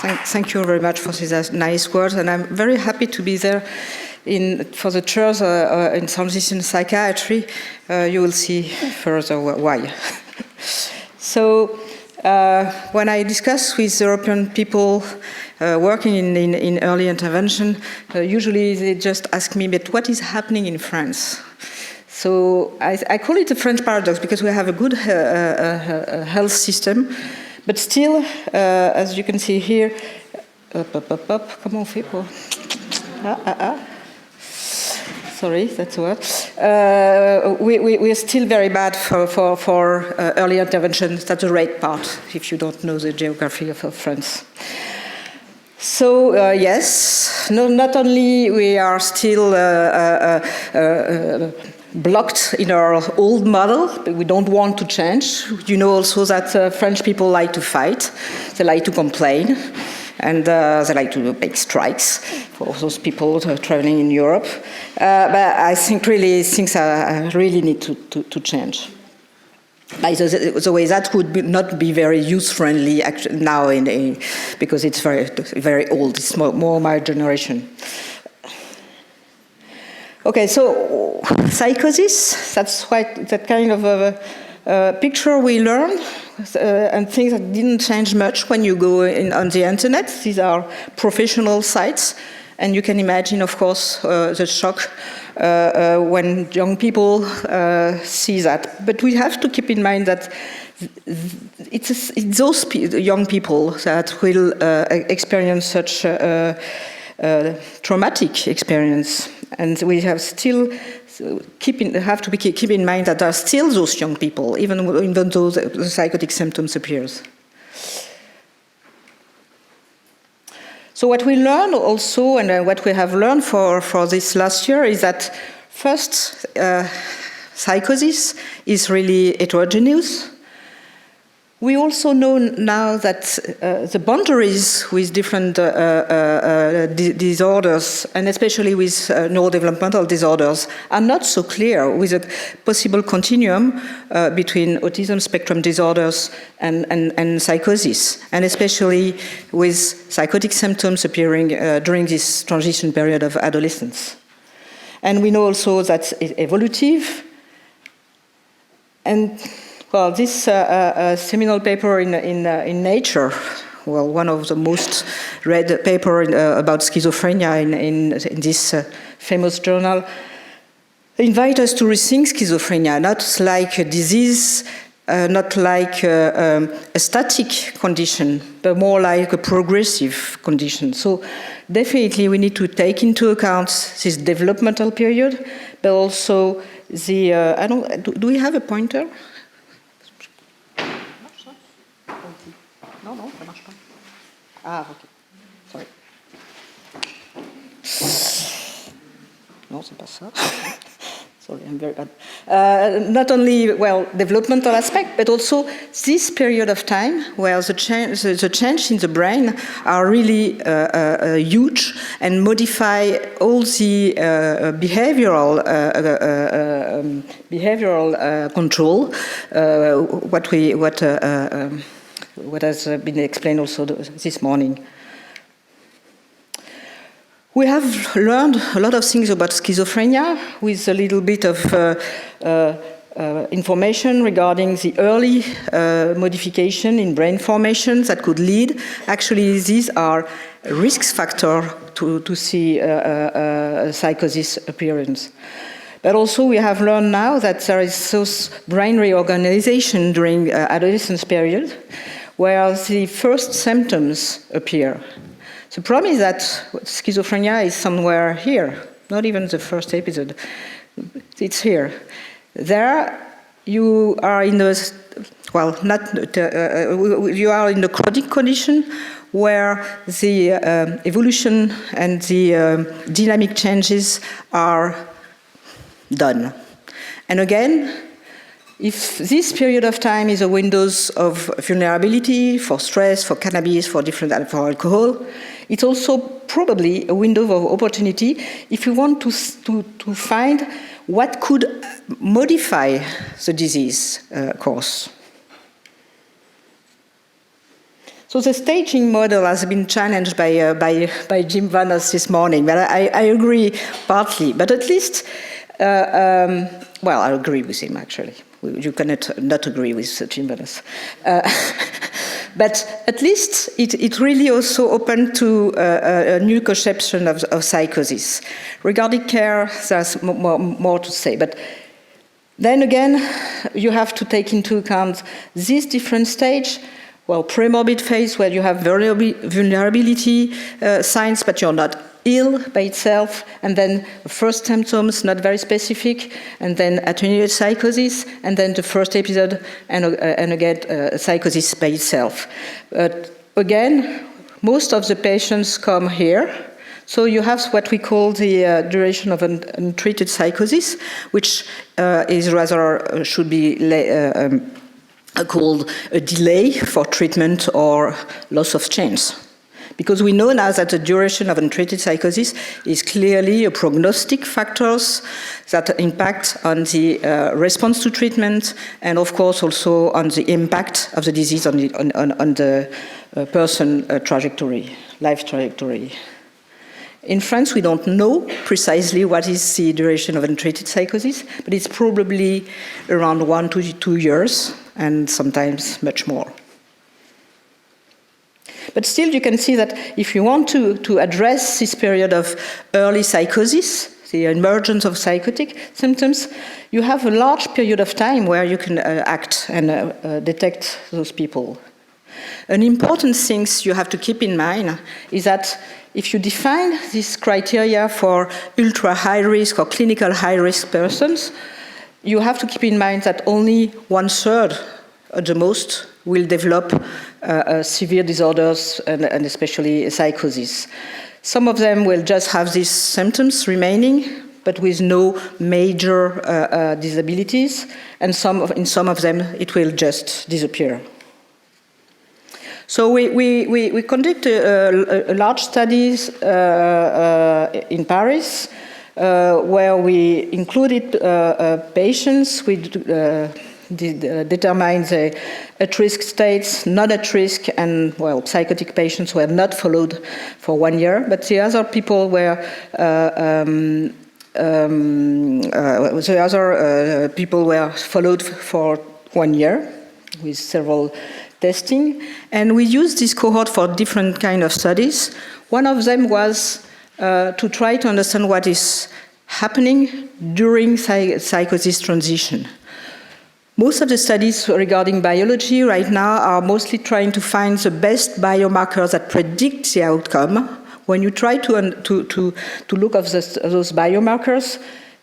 Thank you very much for these nice words, and I'm very happy to be there for the chairs in transition psychiatry. You will see further why. So, when I discuss with European people working in early intervention, usually they just ask me, but what is happening in France? So I call it the French paradox because we have a good health system, but still, as you can see here, comment on fait pour... Sorry, that's a word. We're still very bad for early intervention. That's the right part, if you don't know the geography of France. So, yes, not only we are still blocked in our old model, but we don't want to change. You know also that French people like to fight, they like to complain, and they like to make strikes for those people traveling in Europe. But I think really things really need to change. By the way, that would not be very user-friendly now, because it's very old. It's more my generation. Okay, so psychosis, that's quite that kind of a picture we learn, and things that didn't change much when you go on the internet. These are professional sites, and you can imagine, of course, the shock when young people see that. But we have to keep in mind that it's those young people that will experience such traumatic experience. And we have still keep in mind that there are still those young people, even though the psychotic symptoms appears. So what we learn also, and what we have learned for this last year, is that first, psychosis is really heterogeneous. We also know now that the boundaries with different disorders, and especially with neurodevelopmental disorders, are not so clear, with a possible continuum between autism spectrum disorders and psychosis, and especially with psychotic symptoms appearing during this transition period of adolescence. And we know also that it's evolutive, and well, this seminal paper in Nature, well, one of the most read paper about schizophrenia in this famous journal, invite us to rethink schizophrenia, not like a disease, not like a static condition, but more like a progressive condition. So definitely we need to take into account this developmental period, but also the, do we have a pointer? Non, ça marche pas. Ah, ok. Sorry. Non, c'est pas ça. Sorry, I'm very bad. Not only, well, developmental aspect, but also this period of time where the change in the brain are really huge and modify all the behavioral control. What has been explained also this morning. We have learned a lot of things about schizophrenia with a little bit of information regarding the early modification in brain formation that could lead. Actually, these are risk factors to see psychosis appearance. But also we have learned now that there is this brain reorganization during adolescence period, where the first symptoms appear. The problem is that schizophrenia is somewhere here, not even the first episode. It's here. There, you are in the, well, you are in the chronic condition where the evolution and the dynamic changes are done. And again, if this period of time is a window of vulnerability for stress, for cannabis, for alcohol, it's also probably a window of opportunity if you want to find what could modify the disease course. So the staging model has been challenged by Jim Vanos this morning, but I agree partly. But at least, well, I agree with him, actually. You cannot not agree with Jim Vanos. But at least it really also opened to a new conception of psychosis. Regarding care, there's more to say. But then again, you have to take into account this different stage. Well, pre-morbid phase, where you have vulnerability signs, but you're not ill by itself, and then first symptoms, not very specific, and then attenuated psychosis, and then the first episode, and again, psychosis by itself. But again, most of the patients come here. So you have what we call the duration of untreated psychosis, which is rather, should be called a delay for treatment or loss of chance. Because we know now that the duration of untreated psychosis is clearly a prognostic factors that impact on the response to treatment, and of course also on the impact of the disease on the person trajectory, life trajectory. In France, we don't know precisely what is the duration of untreated psychosis, but it's probably around 1 to 2 years, and sometimes much more. But still, you can see that if you want to address this period of early psychosis, the emergence of psychotic symptoms, you have a large period of time where you can act and detect those people. An important thing you have to keep in mind is that if you define these criteria for ultra high risk or clinical high risk persons, you have to keep in mind that only 1/3 at the most will develop severe disorders and especially psychosis. Some of them will just have these symptoms remaining, but with no major disabilities, and in some of them it will just disappear. So we conduct a large studies in Paris where we included patients with determine the at-risk states, not at risk, and well, psychotic patients were not followed for 1 year, but the other people were people were followed for 1 year with several testing, and we used this cohort for different kind of studies. One of them was to try to understand what is happening during psychosis transition. Most of the studies regarding biology right now are mostly trying to find the best biomarkers that predict the outcome. When you try to look at those biomarkers,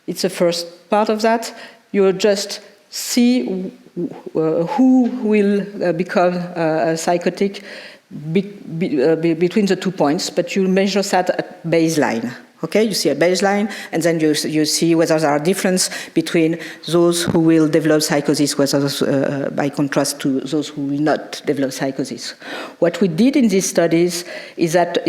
it's the first part of that. You just see who will become psychotic between the 2 points, but you measure that at baseline. Okay, you see a baseline, and then you see whether there are differences between those who will develop psychosis, by contrast to those who will not develop psychosis. What we did in these studies is that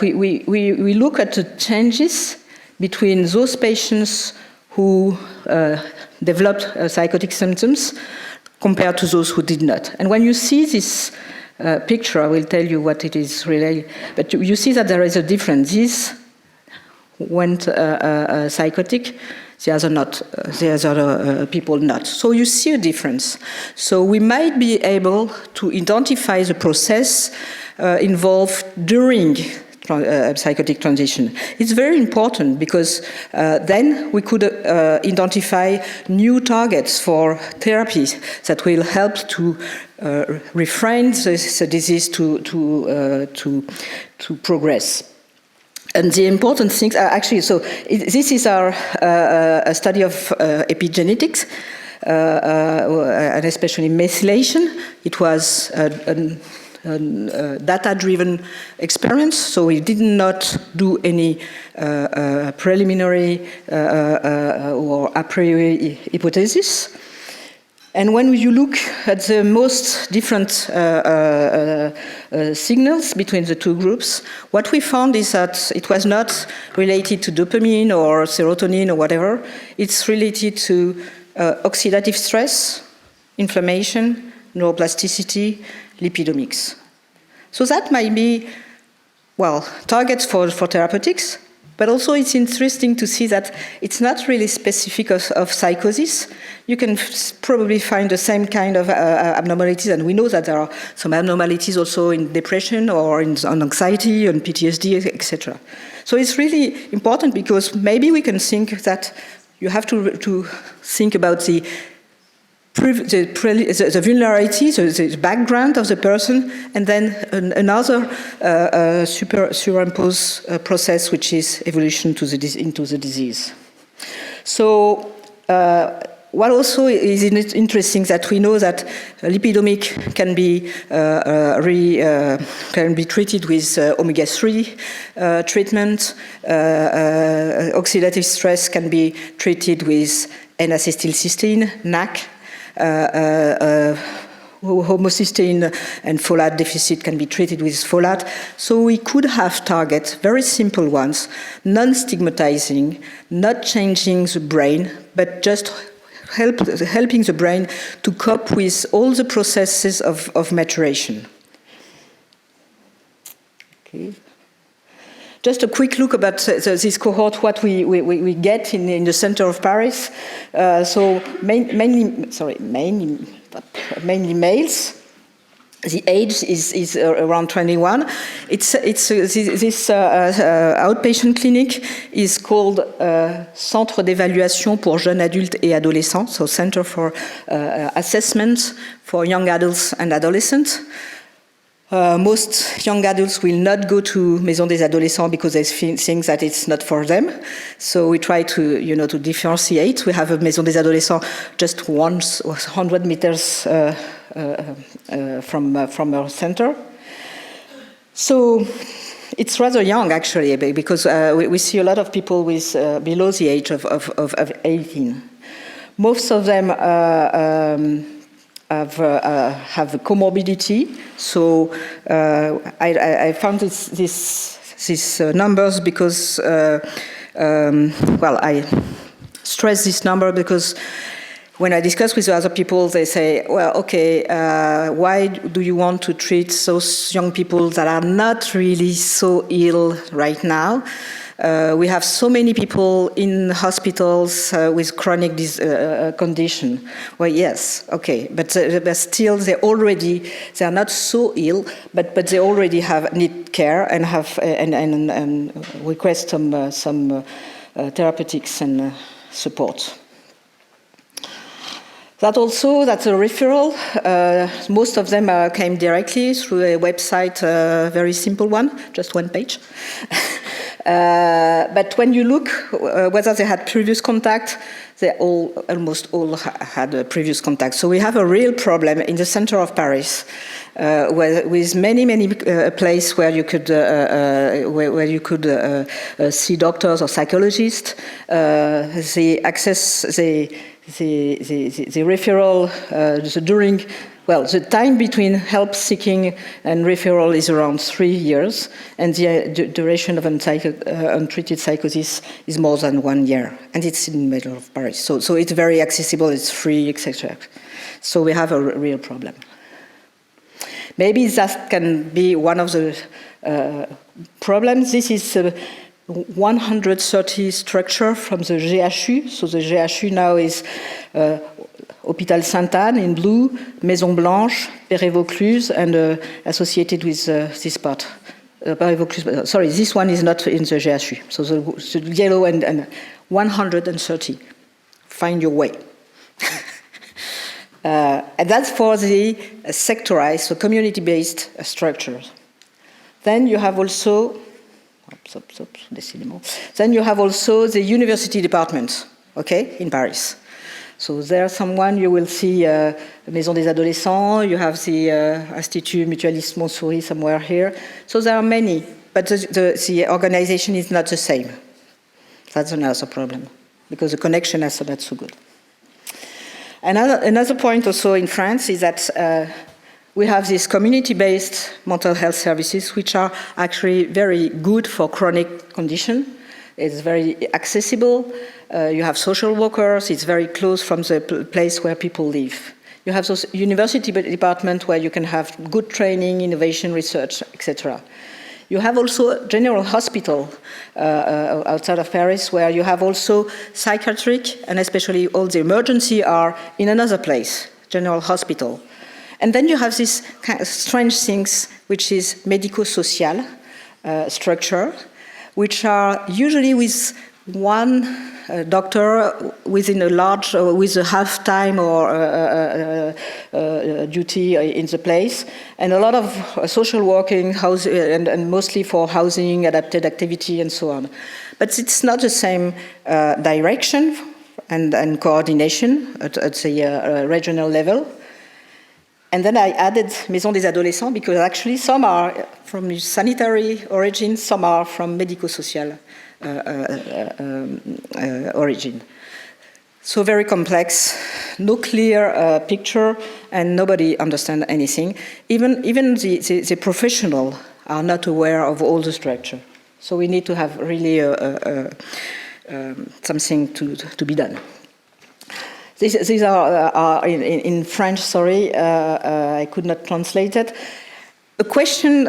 we look at the changes between those patients who developed psychotic symptoms compared to those who did not. And when you see this picture, I will tell you what it is really, but you see that there is a difference. These went psychotic, the other people not. So you see a difference. So we might be able to identify the process involved during psychotic transition. It's very important because then we could identify new targets for therapies that will help to refrain the disease to progress. And the important things are actually, so this is our a study of epigenetics, and especially methylation. It was data-driven experience, so we did not do any preliminary or a priori hypothesis. And when you look at the most different signals between the two groups, what we found is that it was not related to dopamine or serotonin or whatever. It's related to oxidative stress, inflammation, neuroplasticity, lipidomics. So that might be, well, targets for therapeutics, but also it's interesting to see that it's not really specific of psychosis. You can probably find the same kind of abnormalities, and we know that there are some abnormalities also in depression or on anxiety, on PTSD, etc. So it's really important because maybe we can think that you have to think about the vulnerability, the background of the person, and then another superimposed process, which is evolution into the disease. So, what also is interesting that we know that lipidomic can be treated with omega-3 treatment. Oxidative stress can be treated with N-acetylcysteine, NAC. Homocysteine and folate deficit can be treated with folate. So we could have targets, very simple ones, non-stigmatizing, not changing the brain, but just helping the brain to cope with all the processes of maturation. Okay. Just a quick look about this cohort, what we get in the center of Paris. So mainly males. The age is around 21. This outpatient clinic is called Centre d'évaluation pour jeunes adultes et adolescents, so Center for Assessment for Young Adults and Adolescents. Most young adults will not go to Maison des Adolescents because they think that it's not for them. So we try to differentiate. We have a Maison des Adolescents just 100 meters from our center. So it's rather young, actually, because we see a lot of people with below the age of 18. Most of them have a comorbidity. So I found these numbers because, I stress this number because when I discuss with other people, they say, well, okay, why do you want to treat those young people that are not really so ill right now? We have so many people in hospitals with chronic condition. Well, yes, okay, but still they are not so ill, but they already need care and have and request some therapeutics and support. That's a referral. Most of them came directly through a website, very simple one, just one page. But when you look whether they had previous contact, they almost all had a previous contact. So we have a real problem in the center of Paris, with many places where you could see doctors or psychologists. The referral the time between help seeking and referral is around 3 years, and the duration of untreated psychosis is more than 1 year, and it's in the middle of Paris. So it's very accessible, it's free, etc. So we have a real problem. Maybe that can be one of the problems. This is 130 structure from the GHU. So the GHU now is Hôpital Sainte-Anne in blue, Maison Blanche, Perret-Vaucluse, and associated with this part. Sorry, this one is not in the GHU. So the yellow and 130. Find your way. And that's for the sectorized, so community-based structures. Then you have also the university department, okay, in Paris. So there's someone you will see Maison des Adolescents, you have the Institut Mutualiste Montsouris somewhere here. So there are many, but the organization is not the same. That's another problem, because the connection is not so good. Another point also in France is that we have these community-based mental health services, which are actually very good for chronic condition. It's very accessible. You have social workers. It's very close from the place where people live. You have those university departments where you can have good training, innovation, research, etc. You have also general hospital outside of Paris, where you have also psychiatric, and especially all the emergency are in another place, general hospital. And then you have this kind of strange things, which is medico-social structure, which are usually with one doctor within a large, with a half-time or duty in the place, and a lot of social working, and mostly for housing, adapted activity, and so on. But it's not the same direction and coordination at the regional level. And then I added Maison des Adolescents, because actually some are from sanitary origin, some are from medico-social origin. So very complex, no clear picture, and nobody understands anything. Even the professionals are not aware of all the structure. So we need to have really something to be done. These are in French, sorry, I could not translate it. A question,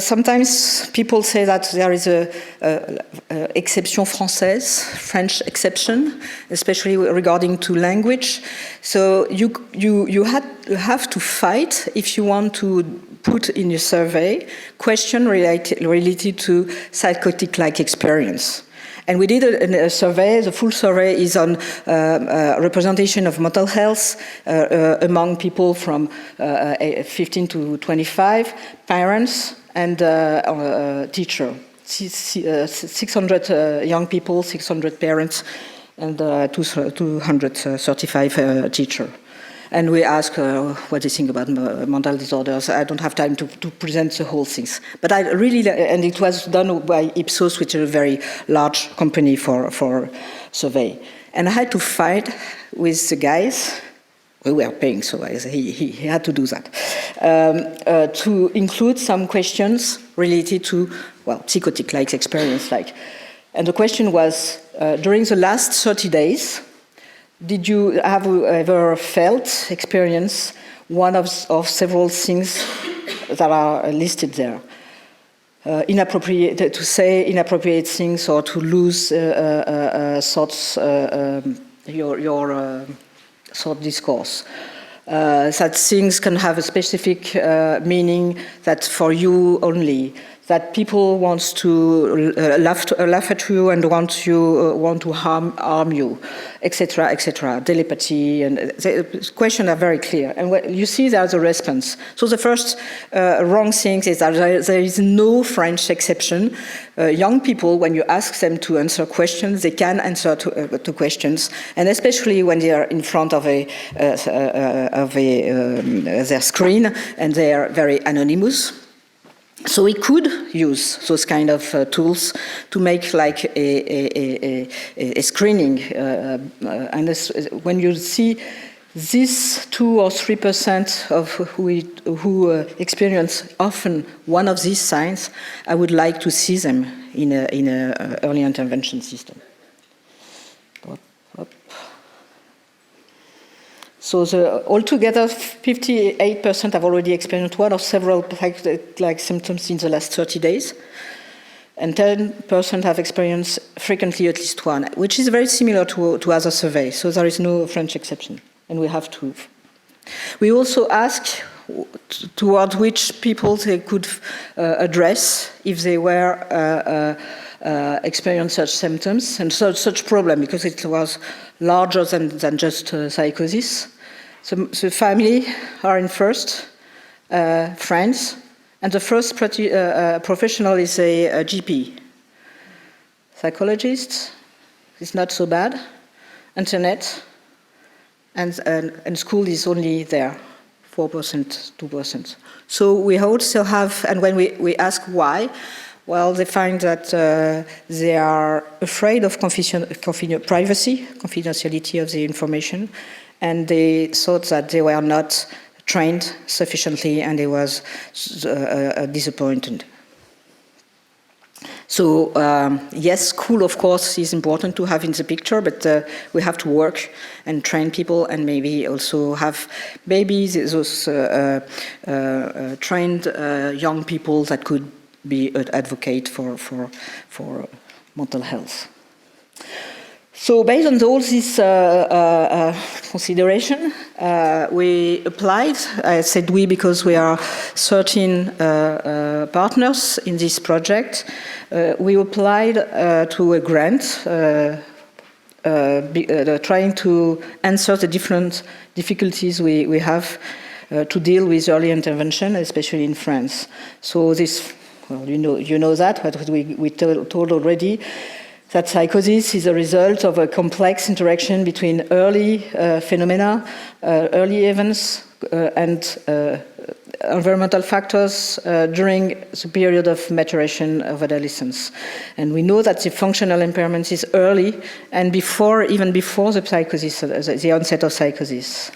sometimes people say that there is a exception française, French exception, especially regarding to language. So you have to fight if you want to put in your survey question related to psychotic-like experience. And we did a survey. The full survey is on representation of mental health among people from 15 to 25, parents and teacher. 600 young people, 600 parents, and 235 teachers. And we ask what they think about mental disorders. I don't have time to present the whole things. But I really, and it was done by Ipsos, which is a very large company for survey. And I had to fight with the guys. We were paying, so he had to do that. To include some questions related to, well, psychotic-like experience. And the question was, during the last 30 days, did you have ever experienced one of several things that are listed there? To say inappropriate things or to lose thoughts, your thought discourse. That things can have a specific meaning that for you only. That people want to laugh at you and want to harm you, etc., etc. Telepathy, and the questions are very clear. And you see there's a response. So the first wrong thing is that there is no French exception. Young people, when you ask them to answer questions, they can answer to questions, and especially when they are in front of their screen and they are very anonymous. So we could use those kind of tools to make like a screening. And when you see this 2 or 3% of who experience often one of these signs, I would like to see them in a early intervention system. So altogether, 58% have already experienced one or several like symptoms in the last 30 days, and 10% have experienced frequently at least one, which is very similar to other surveys. So there is no French exception, and we have to. We also ask toward which people they could address if they were experience such symptoms and such problem, because it was larger than just psychosis. So the family are in first, friends, and the first professional is a GP. Psychologist is not so bad. Internet and school is only there, 4%, 2%. So we also have, and when we ask why, well, they find that they are afraid of privacy, confidentiality of the information, and they thought that they were not trained sufficiently, and they was disappointed. So yes, school of course is important to have in the picture, but we have to work and train people, and maybe also have maybe those trained young people that could be an advocate for mental health. So based on all this consideration, we applied. I said we because we are 13 partners in this project. We applied to a grant trying to answer the different difficulties we have to deal with early intervention, especially in France. So this, well, you know that, but we told already, that psychosis is a result of a complex interaction between early phenomena, early events, and environmental factors during the period of maturation of adolescence. And we know that the functional impairment is early and even before the psychosis, the onset of psychosis.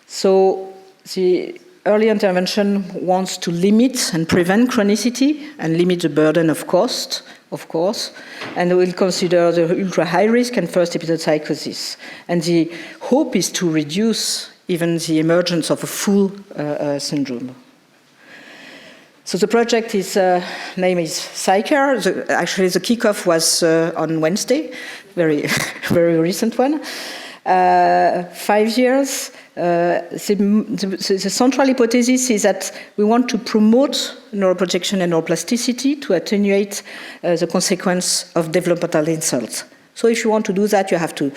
So the early intervention wants to limit and prevent chronicity and limit the burden of cost, of course, and we'll consider the ultra-high risk and first episode psychosis. And the hope is to reduce even the emergence of a full syndrome. So the project name is PsyCare. Actually, the kickoff was on Wednesday, very, very recent one. 5 years. The central hypothesis is that we want to promote neuroprojection and neuroplasticity to attenuate the consequence of developmental insults. So if you want to do that, you have to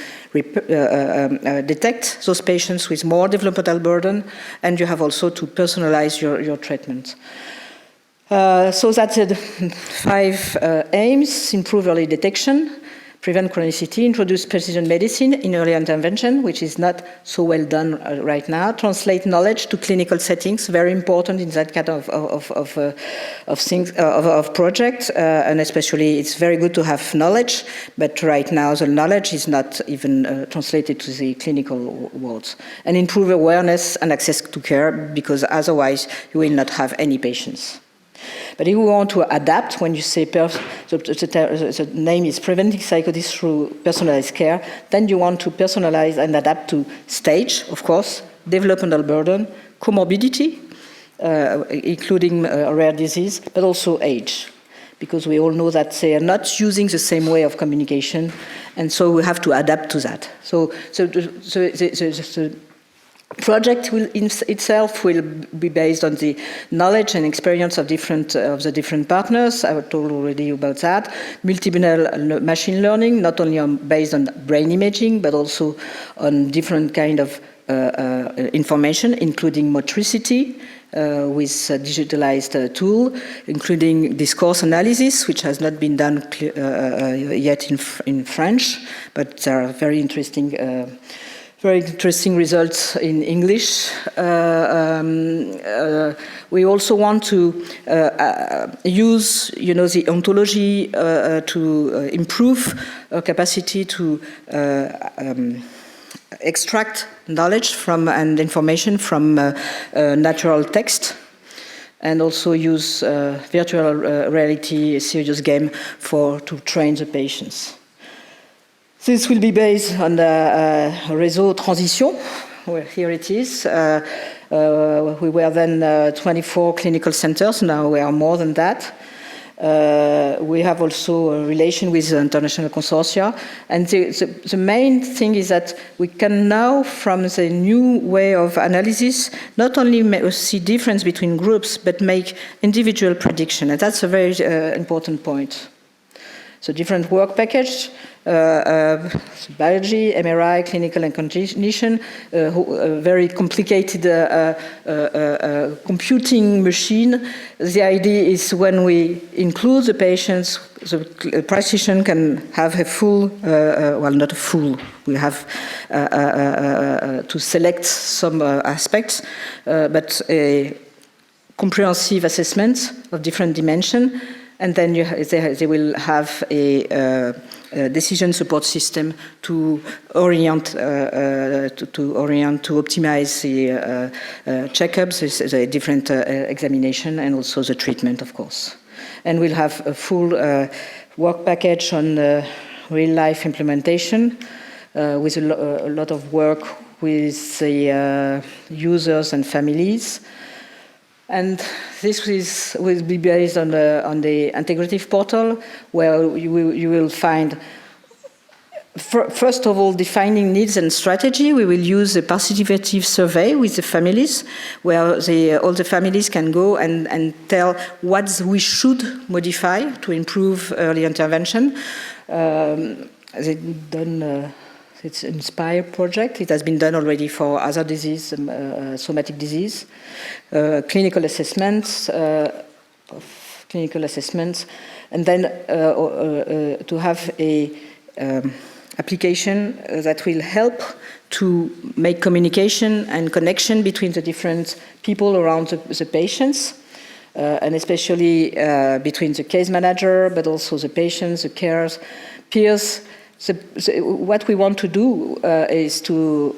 detect those patients with more developmental burden, and you have also to personalize your treatment. So that's the 5 aims: improve early detection, prevent chronicity, introduce precision medicine in early intervention, which is not so well done right now, translate knowledge to clinical settings, very important in that kind of project, and especially it's very good to have knowledge, but right now the knowledge is not even translated to the clinical worlds. And improve awareness and access to care, because otherwise you will not have any patients. But if we want to adapt, when you say the name is preventing psychosis through personalized care, then you want to personalize and adapt to stage, of course, developmental burden, comorbidity, including rare disease, but also age, because we all know that they are not using the same way of communication, and so we have to adapt to that. So the project itself will be based on the knowledge and experience of the different partners. I told already about that. Multimodal machine learning, not only based on brain imaging, but also on different kind of information, including motricity, with a digitalized tool, including discourse analysis, which has not been done yet in French, but there are very interesting results in English. We also want to use, the ontology to improve our capacity to extract knowledge and information from natural text, and also use virtual reality, a serious game to train the patients. This will be based on the réseau transition, where here it is. We were then 24 clinical centers, now we are more than that. We have also a relation with the international consortia. And the main thing is that we can now, from the new way of analysis, not only see difference between groups, but make individual prediction. And that's a very important point. So different work package, biology, MRI, clinical and cognition, a very complicated computing machine. The idea is when we include the patients, the practitioner can have a full, not a full, we have to select some aspects, but a comprehensive assessment of different dimensions. And then they will have a decision support system to orient, to optimize the checkups, the different examination, and also the treatment, of course. And we'll have a full work package on real-life implementation with a lot of work with the users and families. And this will be based on the integrative portal, where you will find, first of all, defining needs and strategy. We will use a participative survey with the families, where all the families can go and tell what we should modify to improve early intervention. They've done. It's an INSPIRE project. It has been done already for other disease, somatic disease, clinical assessments, and then to have a application that will help to make communication and connection between the different people around the patients, and especially between the case manager, but also the patients, the carers, peers. What we want to do is to,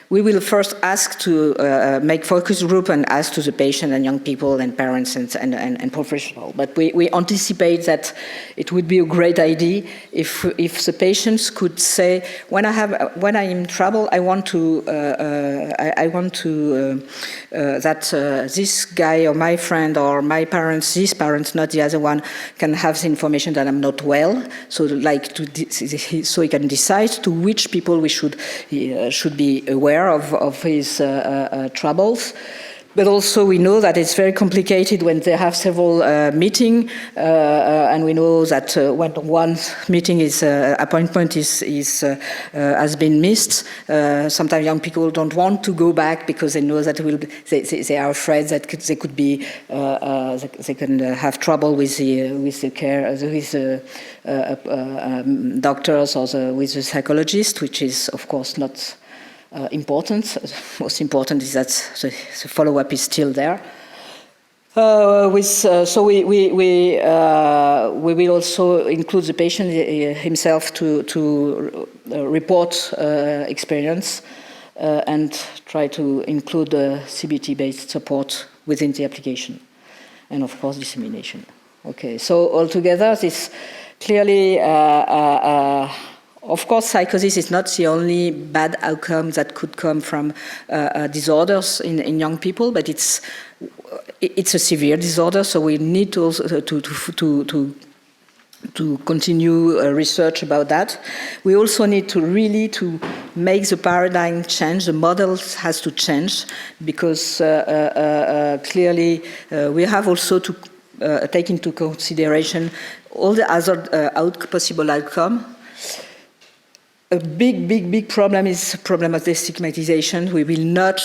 we will first ask to make focus group and ask to the patient and young people and parents and professionals. But we anticipate that it would be a great idea if the patients could say, when I'm in trouble, I want to that this guy or my friend or my parents, this parent, not the other one, can have the information that I'm not well. So so he can decide to which people we should be aware of his troubles. But also we know that it's very complicated when they have several meetings, and we know that when one meeting appointment has been missed, sometimes young people don't want to go back because they know that they are afraid that they could be they can have trouble with the care with doctors or with the psychologist, which is of course not important. Most important is that the follow-up is still there. So we will also include the patient himself to report experience and try to include CBT-based support within the application, and of course dissemination. Okay, so altogether, this clearly. Of course, psychosis is not the only bad outcome that could come from disorders in young people, but it's a severe disorder, so we need to also to continue research about that. We also need to really to make the paradigm change. The model has to change because clearly we have also to take into consideration all the other possible outcomes. A big problem is the problem of the stigmatization. We will not.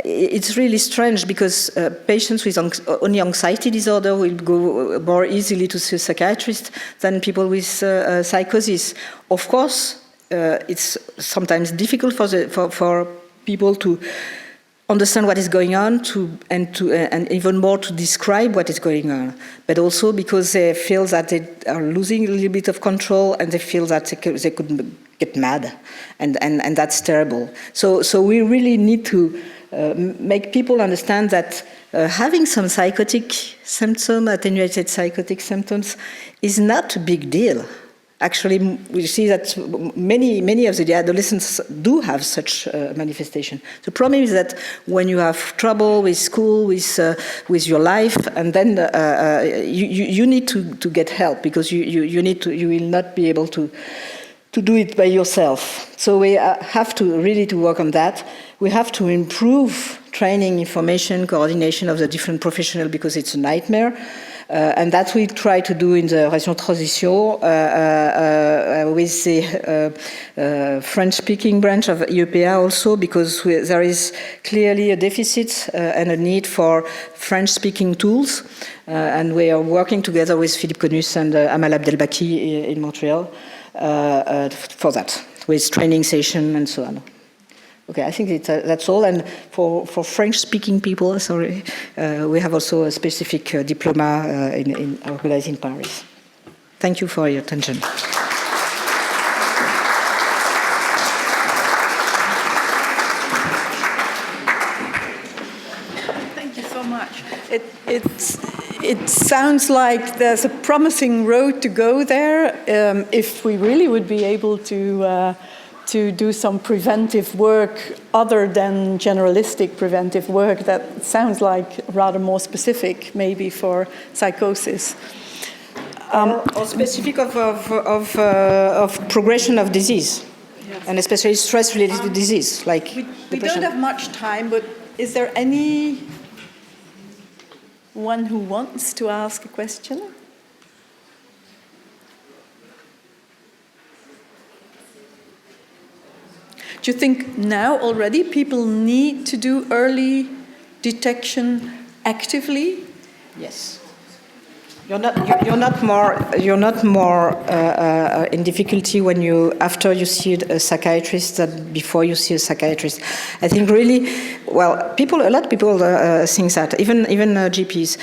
It's really strange because patients with only anxiety disorder will go more easily to see a psychiatrist than people with psychosis. Of course, it's sometimes difficult for people to understand what is going on, and even more to describe what is going on, but also because they feel that they are losing a little bit of control, and they feel that they could get mad, and that's terrible. So we really need to make people understand that having some psychotic symptoms, attenuated psychotic symptoms, is not a big deal. Actually, we see that many of the adolescents do have such manifestation. The problem is that when you have trouble with school, with your life, and then you need to get help because you will not be able to do it by yourself. So we have to really to work on that. We have to improve training, information, coordination of the different professionals because it's a nightmare. And that we try to do in the Région Transition with the French-speaking branch of EUPA also, because there is clearly a deficit and a need for French-speaking tools. And we are working together with Philippe Conus and Amal Abdelbaki in Montreal for that, with training session and so on. Okay, I think that's all. And for French-speaking people, we have also a specific diploma organized in Paris. Thank you for your attention. Thank you so much. It sounds like there's a promising road to go there if we really would be able to do some preventive work other than generalistic preventive work that sounds like rather more specific, maybe for psychosis. Or specific of progression of disease, yes. And especially stress-related disease, like we don't have much time, but is there anyone who wants to ask a question? Do you think now already people need to do early detection actively? Yes. You're not more in difficulty when after you see a psychiatrist than before you see a psychiatrist. I think really, well, a lot of people think that, even GPs.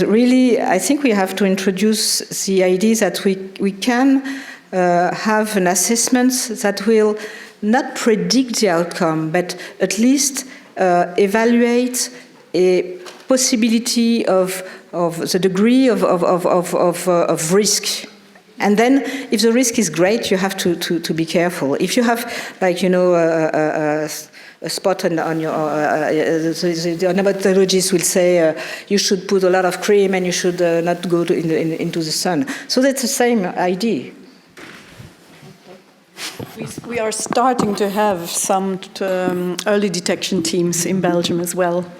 Really, I think we have to introduce the idea that we can have an assessment that will not predict the outcome, but at least evaluate a possibility of the degree of risk. And then, if the risk is great, you have to be careful. If you have, like, a spot on your, the nematologist will say you should put a lot of cream and you should not go into the sun. So that's the same idea. We are starting to have some early detection teams in Belgium as well.